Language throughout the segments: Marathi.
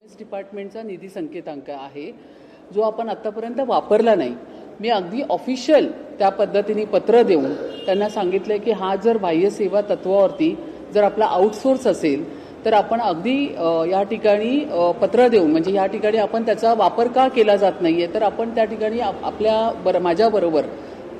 डिपार्टमेंटचा निधी संकेतांक आहे जो आपण आतापर्यंत वापरला नाही। मी अगदी ऑफिशियल त्या पद्धतीने पत्र देऊन त्यांना सांगितलं की हा जर बाह्य सेवा तत्वावरती जर आपला आउटसोर्स असेल तर आपण अगदी या ठिकाणी पत्र देऊन म्हणजे या ठिकाणी आपण त्याचा वापर का केला जात नाहीये तर आपण त्या ठिकाणी आपल्या माझ्याबरोबर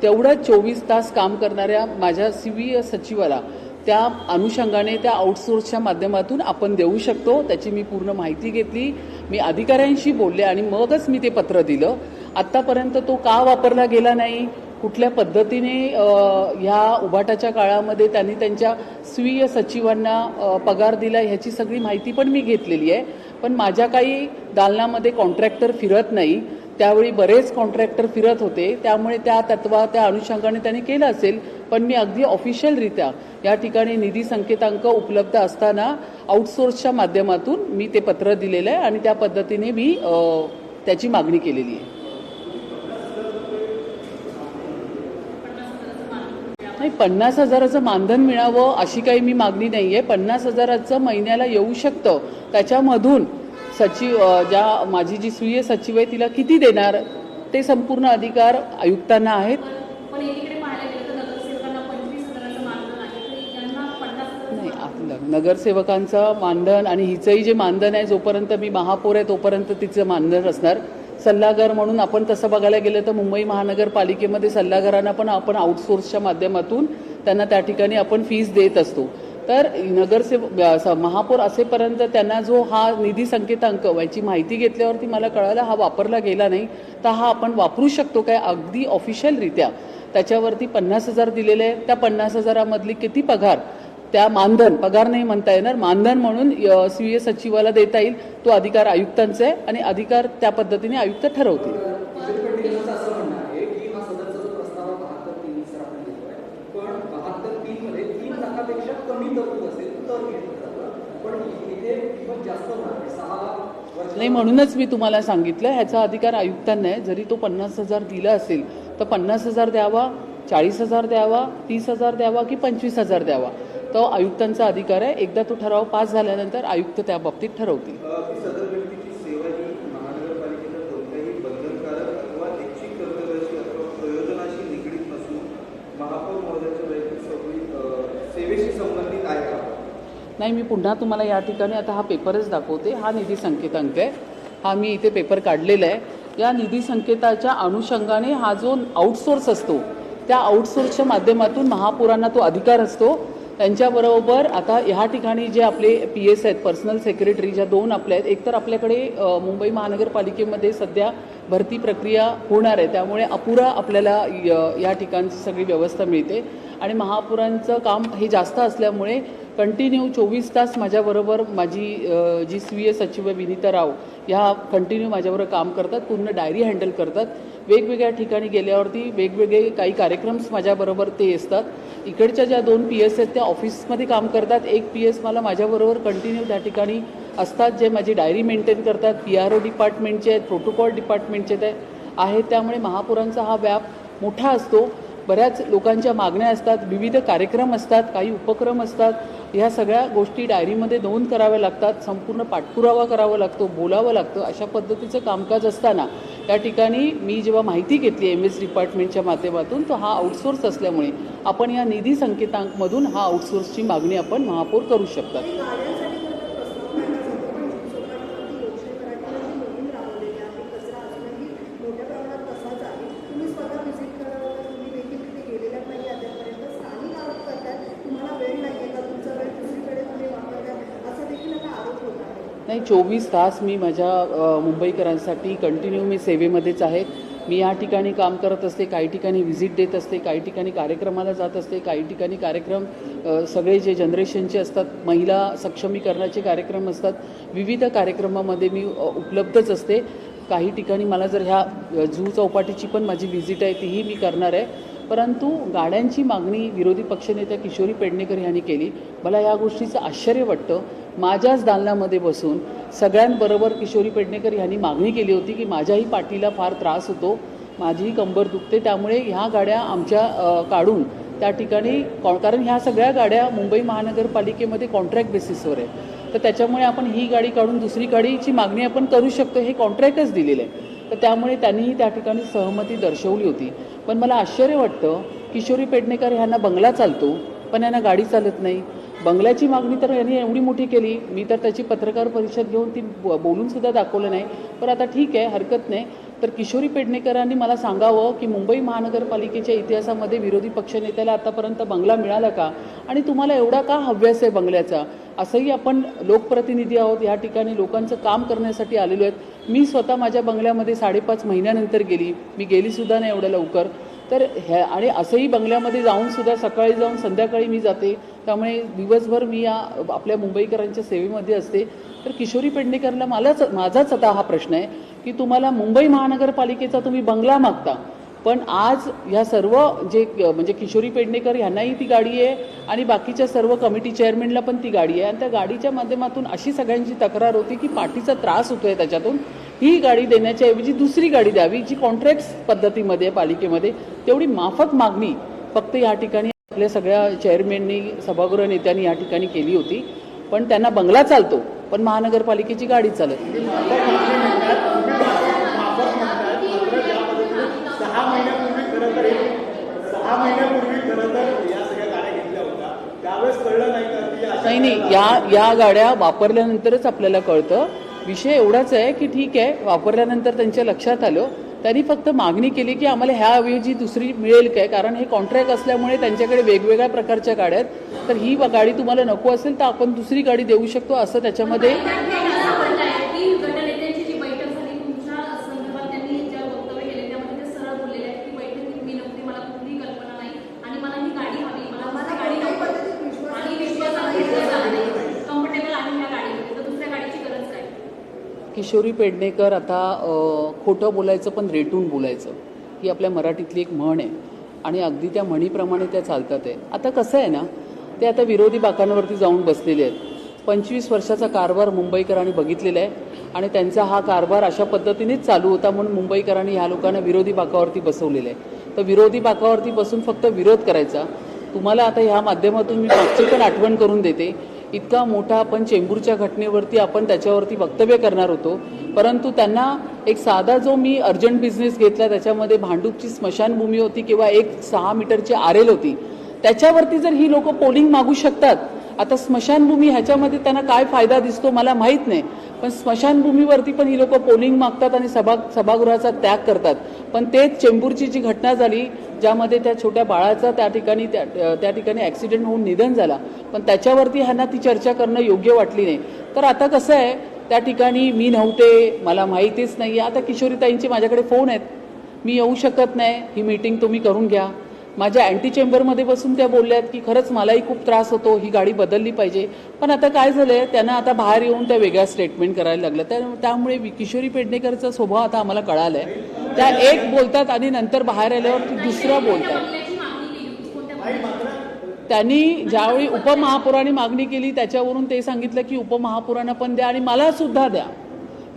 तेवढं 24 तास काम करणाऱ्या माझ्या सीव्हीए सचिवाला त्या अनुषंगाने त्या आउटसोर्सच्या माध्यमातून आपण देऊ शकतो। त्याची मी पूर्ण माहिती घेतली, मी अधिकाऱ्यांशी बोलले आणि मगच मी ते पत्र दिलं। आतापर्यंत तो का वापरला गेला नाही, कुठल्या पद्धतीने ह्या उभाटाच्या काळामध्ये त्यांनी त्यांच्या स्वीय सचिवांना पगार दिला ह्याची सगळी माहिती पण मी घेतलेली आहे। पण माझ्या काही दालनामध्ये कॉन्ट्रॅक्टर फिरत नाही, त्यावेळी बरेच कॉन्ट्रॅक्टर फिरत होते, त्यामुळे त्या अनुषंगाने त्यांनी केलं असेल। पण मी अगदी ऑफिशियलरित्या या ठिकाणी निधी संकेतांक उपलब्ध असताना आउटसोर्सच्या माध्यमातून मी ते पत्र दिलेलं आहे आणि त्या पद्धतीने मी त्याची मागणी केलेली आहे। नाही, 50,000चं मानधन मिळावं अशी काही मी मागणी नाहीये। 50,000चं महिन्याला येऊ शकतं, त्याच्यामधून सचिव माझी जी स्वीय सचिव आहे तिला किती देणार ते संपूर्ण अधिकार आयुक्तांना आहेत। नगरसेवकांचं मानधन आणि हिचंही जे मानधन आहे जोपर्यंत मी महापौर आहे तोपर्यंत तिचं मानधन असणार। सल्लागार म्हणून आपण तसं बघायला गेलं तर मुंबई महानगरपालिकेमध्ये सल्लागारांना पण आपण आउटसोर्सच्या माध्यमातून त्यांना त्या ठिकाणी आपण फीस देत असतो। तर नगरसेवक महापौर असेपर्यंत त्यांना जो हा निधी संकेतांक याची माहिती घेतल्यावरती मला कळालं हा वापरला गेला नाही, तर हा आपण वापरू शकतो काय अगदी ऑफिशियलरित्या त्याच्यावरती 50,000 दिलेले आहे। त्या 50,000मधली किती पगार त्या मानधन पगार नाही म्हणता येणार, मानधन म्हणून स्वीय सचिवाला देता येईल तो अधिकार आयुक्तांचा आहे आणि अधिकार त्या पद्धतीने आयुक्त ठरवतील। नाही, म्हणूनच मी तुम्हाला सांगितलं ह्याचा अधिकार आयुक्तांना आहे। जरी तो 50,000 दिला असेल तर 50,000 द्यावा, 40,000 द्यावा, 30,000 द्यावा की 25,000 द्यावा, तो आयुक्तांचा अधिकार आहे। एकदा तो ठराव पास झाल्यानंतर आयुक्त त्या बाबतीत ठरवतील। नाही, मी पुन्हा तुम्हाला या ठिकाणी आता हा पेपरच दाखवते। हा निधी संकेतांक आहे, हा मी इथे पेपर काढलेला आहे। या निधी संकेताच्या अनुषंगाने हा जो आउटसोर्स असतो त्या आउटसोर्सच्या माध्यमातून महापौरांना तो अधिकार असतो। त्यांच्याबरोबर आता ह्या ठिकाणी जे आपले PS आहेत, पर्सनल सेक्रेटरी ज्या 2 आपल्या आहेत, एक तर आपल्याकडे मुंबई महानगरपालिकेमध्ये सध्या भरती प्रक्रिया होणार आहे, त्यामुळे अपुरा आपल्याला या ठिकाणची सगळी व्यवस्था मिळते आणि महापौरांचं काम हे जास्त असल्यामुळे कंटिन्यू 24 तास माझ्याबरोबर माझी जी स्वीय सचिव विनीता राव ह्या कंटिन्यू माझ्याबरोबर काम करतात, पूर्ण डायरी हँडल करतात। वेगवेगळ्या ठिकाणी गेल्यावरती वेगवेगळे काही कार्यक्रम्स माझ्याबरोबर ते असतात। इकडच्या ज्या 2 PS आहेत त्या ऑफिसमध्ये काम करतात, एक PS मला माझ्याबरोबर कंटिन्यू त्या ठिकाणी असतात जे माझी डायरी मेंटेन करतात। PRO डिपार्टमेंटचे आहेत, प्रोटोकॉल डिपार्टमेंटचे आहेत, त्यामुळे महापौरांचा हा व्याप मोठा असतो। बऱ्याच लोकांच्या मागण्या असतात, विविध कार्यक्रम असतात, काही उपक्रम असतात, ह्या सगळ्या गोष्टी डायरीमध्ये नोंद कराव्या लागतात, संपूर्ण पाठपुरावा करावा लागतो, बोलावं लागतं। अशा पद्धतीचं कामकाज असताना त्या ठिकाणी मी जेव्हा माहिती घेतली MS डिपार्टमेंटच्या माध्यमातून तर हा आउटसोर्स असल्यामुळे आपण या निधी संकेतांकमधून हा आउटसोर्सची मागणी आपण महापौर करू शकतात। नाही, 24 तास मी माझ्या मुंबईकरांसाठी कंटिन्यू मी सेवेमध्येच आहे। मी या ठिकाणी काम करत असते, काही ठिकाणी व्हिजिट देत असते, काही ठिकाणी कार्यक्रमाला जात असते, काही ठिकाणी कार्यक्रम सगळे जे जनरेशनचे असतात, महिला सक्षमीकरणाचे कार्यक्रम असतात, विविध कार्यक्रमामध्ये मी उपलब्धच असते। काही ठिकाणी मला जर ह्या जुहू चौपाटीची पण माझी व्हिजिट आहे तीही मी करणार आहे। परंतु गाड्यांची मागणी विरोधी पक्षनेत्या किशोरी पेडणेकर यांनी केली, मला या गोष्टीचं आश्चर्य वाटतं। माझ्याच दालनामध्ये बसून सगळ्यांबरोबर किशोरी पेडणेकर यांनी मागणी केली होती की माझ्याही पाठीला फार त्रास होतो, माझीही कंबर दुखते, त्यामुळे ह्या गाड्या आमच्या काढून त्या ठिकाणी कारण ह्या सगळ्या गाड्या मुंबई महानगरपालिकेमध्ये कॉन्ट्रॅक्ट बेसिसवर आहे। तर त्याच्यामुळे आपण ही गाडी काढून दुसरी गाडीची मागणी आपण करू शकतो, हे कॉन्ट्रॅक्टच दिलेलं आहे. तर त्यामुळे त्यांनीही त्या ठिकाणी सहमती दर्शवली होती. पण मला आश्चर्य वाटतं, किशोरी पेडणेकर ह्यांना बंगला चालतो पण यांना गाडी चालत नाही. बंगल्याची मागणी तर यांनी एवढी मोठी केली, मी तर त्याची पत्रकार परिषद घेऊन ती बोलून सुद्धा दाखवलं नाही. पण आता ठीक आहे, हरकत नाही. तर किशोरी पेडणेकरांनी मला सांगावं की मुंबई महानगरपालिकेच्या इतिहासामध्ये विरोधी पक्षनेत्याला आतापर्यंत बंगला मिळाला का, आणि तुम्हाला एवढा का हव्यास आहे बंगल्याचा. असंही आपण लोकप्रतिनिधी आहोत, या ठिकाणी लोकांचं काम करण्यासाठी आलेलो आहेत. मी स्वतः माझ्या बंगल्यामध्ये 5.5 महिन्यानंतर गेली, मी गेली सुद्धा नाही एवढ्या लवकर. तर ह्या आणि असंही बंगल्यामध्ये जाऊन सुद्धा सकाळी जाऊन संध्याकाळी मी जाते, त्यामुळे दिवसभर मी या आपल्या मुंबईकरांच्या सेवेमध्ये असते. तर किशोरी पेडणेकरला माझाच आता हा प्रश्न आहे की तुम्हाला मुंबई महानगरपालिकेचा तुम्ही बंगला मागता, पण आज ह्या सर्व जे म्हणजे किशोरी पेडणेकर ह्यांनाही ती गाडी आहे आणि बाकीच्या सर्व कमिटी चेअरमॅनला पण ती गाडी आहे, आणि त्या गाडीच्या माध्यमातून अशी सगळ्यांची तक्रार होती की पाठीचा त्रास होतोय त्याच्यातून. ही गाडी देण्याच्या ऐवजी दुसरी गाडी द्यावी जी कॉन्ट्रॅक्ट पद्धतीमध्ये आहे पालिकेमध्ये, तेवढी माफक मागणी फक्त या ठिकाणी आपल्या सगळ्या चेअरमॅननी सभागृह नेत्यांनी या ठिकाणी केली होती. पण त्यांना बंगला चालतो पण महानगरपालिकेची गाडी चालत नाही. 6 महिन्यापूर्वी खरं तर या सगळ्या गाड्या घेतल्या होत्या, त्यावेळेस कळलं नाही का की नाही, या गाड्या वापरल्यानंतरच आपल्याला कळतं. विषय एवढाच आहे की ठीक आहे, वापरल्यानंतर त्यांच्या लक्षात आलं, त्यांनी फक्त मागणी केली की आम्हाला ह्याऐवजी दुसरी मिळेल काय, कारण हे कॉन्ट्रॅक्ट असल्यामुळे त्यांच्याकडे वेगवेगळ्या प्रकारच्या गाड्या आहेत. तर ही गाडी तुम्हाला नको असेल तर आपण दुसरी गाडी देऊ शकतो असं त्याच्यामध्ये. किशोरी पेडणेकर आता खोटं बोलायचं पण रेटून बोलायचं, ही आपल्या मराठीतली एक म्हण आहे आणि अगदी त्या म्हणीप्रमाणे त्या चालतात आहे. आता कसं आहे ना, ते आता विरोधी बाकांवरती जाऊन बसलेले आहेत. 25 वर्षाचा कारभार मुंबईकरांनी बघितलेला आहे आणि त्यांचा हा कारभार अशा पद्धतीनेच चालू होता, म्हणून मुंबईकरांनी ह्या लोकांना विरोधी बाकावरती बसवलेलं आहे. तर विरोधी बाकावरती बसून फक्त विरोध करायचा. तुम्हाला आता ह्या माध्यमातून मी मागची पण आठवण करून देते, इतका मोठा आपण चेंबूरच्या घटनेवरती आपण त्याच्यावरती वक्तव्य करणार होतो, परंतु त्यांना एक साधा जो मी अर्जंट बिझनेस घेतला त्याच्यामध्ये भांडूपची स्मशानभूमी होती किंवा एक 6 मीटरची आरेल होती, त्याच्यावरती जर ही लोक पोलिंग मागू शकतात. आता स्मशानभूमी ह्याच्यामध्ये त्यांना काय फायदा दिसतो मला माहीत नाही, पण स्मशानभूमीवरती पण ही लोक पोलिंग मागतात आणि सभागृहाचा त्याग करतात. पण तेच चेंबूरची जी घटना झाली ज्यामध्ये त्या छोट्या बाळाचा त्या ठिकाणी ॲक्सिडेंट होऊन निधन झाला, पण त्याच्यावरती ह्यांना ती चर्चा करणं योग्य वाटली नाही. तर आता कसं आहे, त्या ठिकाणी मी नव्हते, मला माहितीच नाही. आता किशोरीताईंचे माझ्याकडे फोन आहेत, मी येऊ शकत नाही, ही मीटिंग तुम्ही करून घ्या. माझ्या अँटी चेंबरमध्ये बसून त्या बोलल्यात की खरंच मलाही खूप त्रास होतो, ही गाडी बदलली पाहिजे. पण आता काय झालंय, त्यांना आता बाहेर येऊन त्या वेगळ्या स्टेटमेंट करायला लागल्या. त्यामुळे किशोरी पेडणेकरचा स्वभाव आता आम्हाला कळालाय. त्या एक बोलतात आणि नंतर बाहेर आल्यावर ती दुसरा बोलतात. त्यांनी ज्यावेळी उपमहापौरांनी मागणी केली त्याच्यावरून ते सांगितलं की उपमहापौरांना पण द्या आणि मला सुद्धा द्या.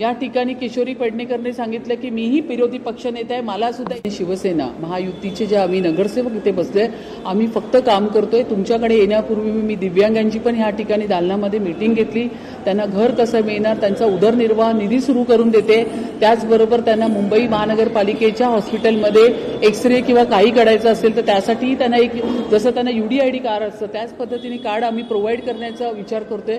या ठिकाणी किशोरी पेडणेकरने सांगितलं की मीही विरोधी पक्षनेता आहे, मला सुद्धा. शिवसेना महायुतीचे जे आम्ही नगरसेवक इथे बसले, आम्ही फक्त काम करतोय. तुमच्याकडे येण्यापूर्वी मी दिव्यांगांची पण ह्या ठिकाणी दालनामध्ये मीटिंग घेतली. त्यांना घर कसं मिळणार, त्यांचा उदरनिर्वाह निधी सुरू करून देते. त्याचबरोबर त्यांना मुंबई महानगरपालिकेच्या हॉस्पिटलमध्ये एक्सरे किंवा काही काढायचं असेल तर त्यासाठीही त्यांना एक, जसं त्यांना UDID कार्ड असतं त्याच पद्धतीने कार्ड आम्ही प्रोव्हाइड करण्याचा विचार करतोय.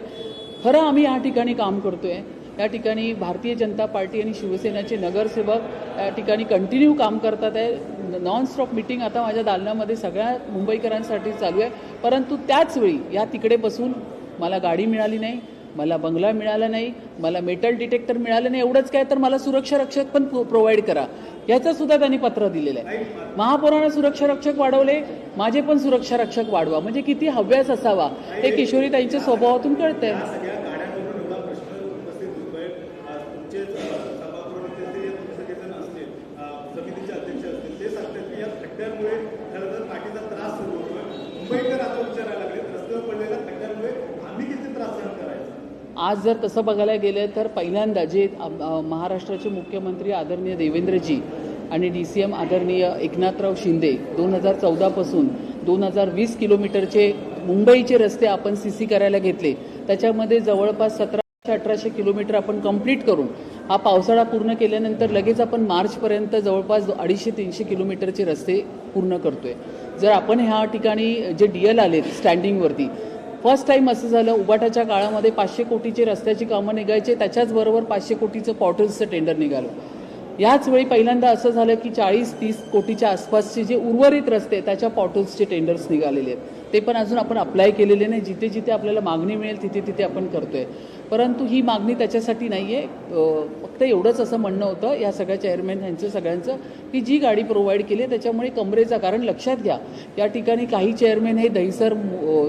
खरं आम्ही या ठिकाणी काम करतोय. या ठिकाणी भारतीय जनता पार्टी आणि शिवसेनेचे नगरसेवक या ठिकाणी कंटिन्यू काम करतात आहे. नॉनस्टॉप मीटिंग आता माझ्या दालनामध्ये सगळ्या मुंबईकरांसाठी चालू आहे. परंतु त्याचवेळी या तिकडे बसून मला गाडी मिळाली नाही, मला बंगला मिळाला नाही, मला मेटल डिटेक्टर मिळालं नाही. एवढंच काय तर मला सुरक्षा रक्षक पण प्रोव्हाइड करा, याचं सुद्धा त्यांनी पत्र दिलेलं आहे. महापौरांना सुरक्षा रक्षक वाढवले, माझे पण सुरक्षा रक्षक वाढवा. म्हणजे किती हव्यास असावा हे किशोरीताईंच्या स्वभावातून कळतंय. आज जर तसं बघायला गेलं तर पहिल्यांदा जे महाराष्ट्राचे मुख्यमंत्री आदरणीय देवेंद्रजी आणि DCM आदरणीय एकनाथराव शिंदे 2014 पासून 2020 किलोमीटरचे मुंबईचे रस्ते आपण CC करायला घेतले, त्याच्यामध्ये जवळपास 1700-1800 किलोमीटर आपण कंप्लीट करून हा पावसाळा पूर्ण केल्यानंतर लगेच आपण मार्चपर्यंत जवळपास 250-300 किलोमीटरचे रस्ते पूर्ण करतोय. जर आपण ह्या ठिकाणी जे DL आलेत स्टँडिंगवरती, फर्स्ट टाइम असं झालं, उबाटाच्या काळामध्ये 500 कोटीचे रस्त्याची कामं निघायचे, त्याच्याचबरोबर 500 कोटीचं पॉर्टल्सचं टेंडर निघालं. याच वेळी पहिल्यांदा असं झालं की 40-30 कोटीच्या आसपासचे जे उर्वरित रस्ते त्याच्या पॉर्टल्सचे टेंडर्स निघालेले आहेत. ते पण अजून आपण अप्लाय केलेले नाही. जिथे जिथे आपल्याला मागणी मिळेल तिथे तिथे आपण करतोय. परंतु ही मागणी त्याच्यासाठी नाही आहे. फक्त एवढंच असं म्हणणं होतं या सगळ्या चेअरमॅन यांचं सगळ्यांचं की जी गाडी प्रोव्हाइड केली आहे त्याच्यामुळे कमरेचा, कारण लक्षात घ्या या ठिकाणी काही चेअरमॅन हे दहिसर,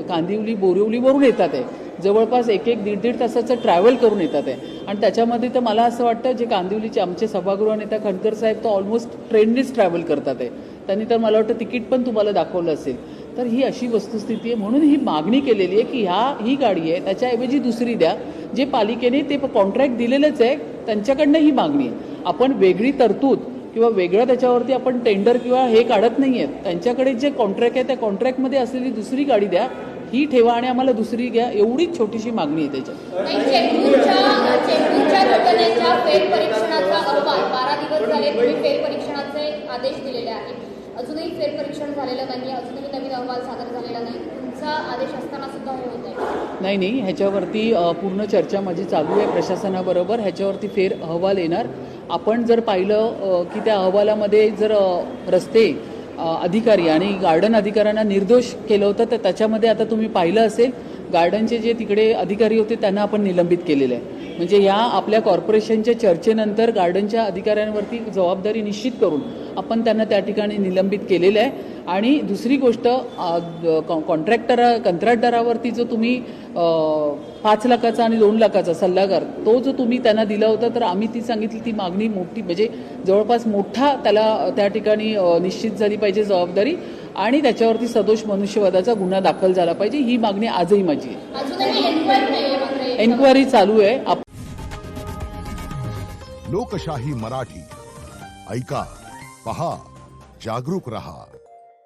कांदिवली, बोरिवलीवरून येतात आहे. जवळपास 1-1.5 तासाचं ट्रॅव्हल करून येतात आहे. आणि त्याच्यामध्ये तर मला असं वाटतं जे कांदिवलीचे आमचे सभागृह नेता खणकर साहेब तर ऑलमोस्ट ट्रेननीच ट्रॅव्हल करतात आहे. त्यांनी तर मला वाटतं तिकीट पण तुम्हाला दाखवलं असेल. तर ही अशी वस्तुस्थिती आहे. म्हणून ही मागणी केलेली आहे की ही गाडी आहे त्याच्याऐवजी दुसरी द्या. जे पालिकेने ते कॉन्ट्रॅक्ट दिलेलंच आहे त्यांच्याकडनं ही मागणी आहे. आपण वेगळी तरतूद किंवा वेगळं त्याच्यावरती आपण टेंडर किंवा हे काढत नाही आहेत. त्यांच्याकडे जे कॉन्ट्रॅक्ट आहे त्या कॉन्ट्रॅक्टमध्ये असलेली दुसरी गाडी द्या, ही ठेवा आणि आम्हाला दुसरी घ्या, एवढीच छोटीशी मागणी आहे त्याच्यात. चेंबूरच्या घटनेच्या फेरपरीक्षणाचा अहवाल 12 दिवस झाले, तुम्ही फेरपरीक्षणाचे आदेश दिलेले आहेत. अजूनही फेरपरीक्षण झालेलं नाही, अजूनही नवीन अहवाल सादर झालेला नाही. तुमचा आदेश असताना सुद्धा हे होत आहे. नाही, ह्याच्यावरती पूर्ण चर्चा माझी चालू आहे प्रशासनाबरोबर. ह्याच्यावरती फेर अहवाल येणार. आपण जर पाहिलं की त्या अहवालामध्ये जर रस्ते अधिकारी आणि गार्डन अधिकाऱ्यांना निर्दोष केलं होतं तर त्याच्यामध्ये आता तुम्ही पाहिलं असेल गार्डनचे जे तिकडे अधिकारी होते त्यांना आपण निलंबित केलेलं आहे. म्हणजे या आपल्या कॉर्पोरेशनच्या चर्चेनंतर गार्डनच्या अधिकाऱ्यांवरती जबाबदारी निश्चित करून आपण त्यांना त्या ठिकाणी निलंबित केलेलं आहे. आणि दुसरी गोष्ट, कंत्राटदारावरती जो तुम्ही 5 लाखाचा आणि 2 लाखाचा सल्लागार तो जो तुम्ही त्यांना दिला होता, तर आम्ही ती सांगितली ती मागणी मोठी, म्हणजे जवळपास मोठा त्याला त्या ठिकाणी निश्चित झाली पाहिजे जबाबदारी आणि त्याच्यावरती सदोष मनुष्यवधाचा गुन्हा दाखल झाला पाहिजे. ही मागणी आजही माझी आहे. एन्क्वायरी चालू आहे. लोकशाही मराठी ऐका, पहा, जागरूक रहा.